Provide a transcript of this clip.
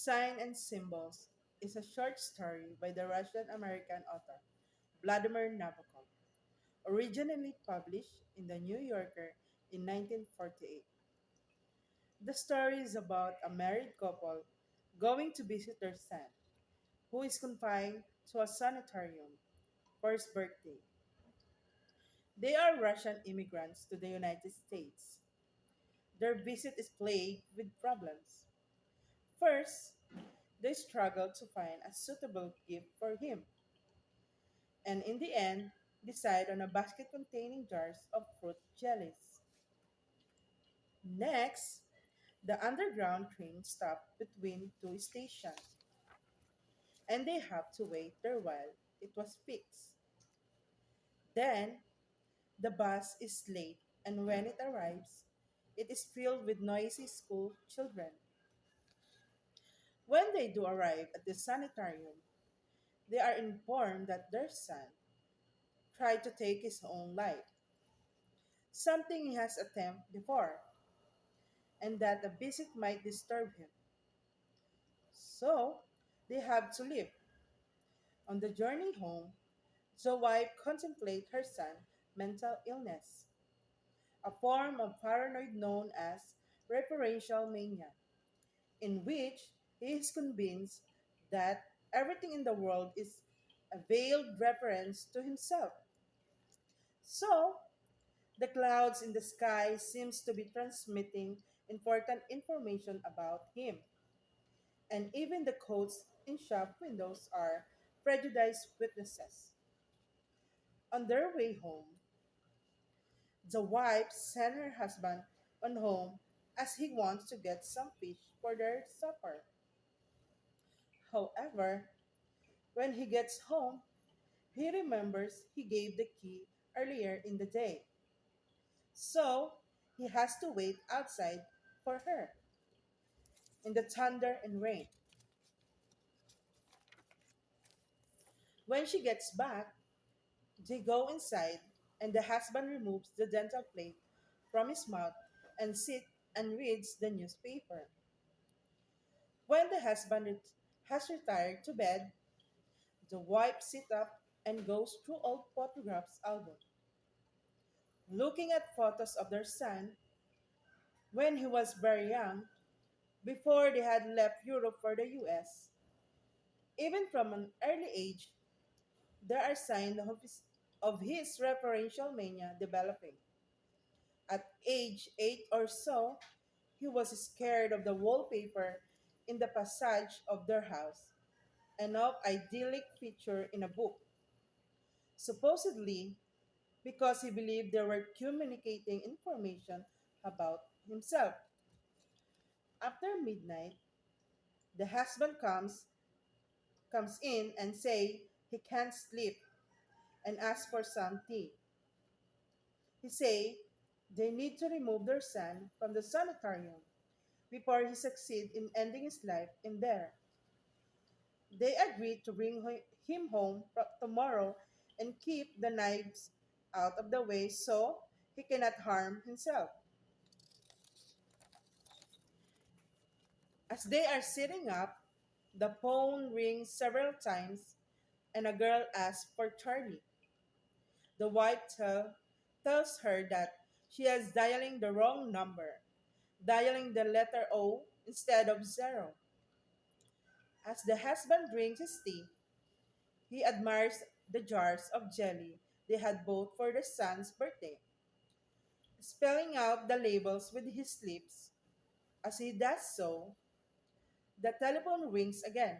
Sign and Symbols is a short story by the Russian American author Vladimir Nabokov, originally published in The New Yorker in 1948. The story is about a married couple going to visit their son, who is confined to a sanitarium for his birthday. They are Russian immigrants to the United States. Their visit is plagued with problems. First, they struggle to find a suitable gift for him, and in the end, decide on a basket containing jars of fruit jellies. Next, the underground train stopped between two stations, and they have to wait there while it was fixed. Then, the bus is late, and when it arrives, it is filled with noisy school children. When they do arrive at the sanitarium, they are informed that their son tried to take his own life, something he has attempted before, and that a visit might disturb him. So, they have to leave. On the journey home, the wife contemplates her son's mental illness, a form of paranoid known as referential mania, in which he is convinced that everything in the world is a veiled reference to himself. So, the clouds in the sky seems to be transmitting important information about him, and even the coats in shop windows are prejudiced witnesses. On their way home, the wife sent her husband on home as he wants to get some fish for their supper. However, when he gets home, he remembers he gave the key earlier in the day. So he has to wait outside for her in the thunder and rain. When she gets back, they go inside and the husband removes the dental plate from his mouth and sits and reads the newspaper. When the has retired to bed, the wife sits up and goes through old photographs album, looking at photos of their son when he was very young, before they had left Europe for the US. Even from an early age, there are signs of his referential mania developing. At age 8 or so, he was scared of the wallpaper in the passage of their house and of idyllic picture in a book, supposedly because he believed they were communicating information about himself. After midnight, the husband comes in and say he can't sleep and ask for some tea. He say they need to remove their son from the sanitarium before he succeed in ending his life in there. They agreed to bring him home tomorrow and keep the knives out of the way so he cannot harm himself. As they are sitting up, the phone rings several times and a girl asks for Charlie. The tells her that she is dialing the wrong number, dialing the letter O instead of zero. As the husband drinks his tea, he admires the jars of jelly they had bought for their son's birthday, spelling out the labels with his lips. As he does so, the telephone rings again.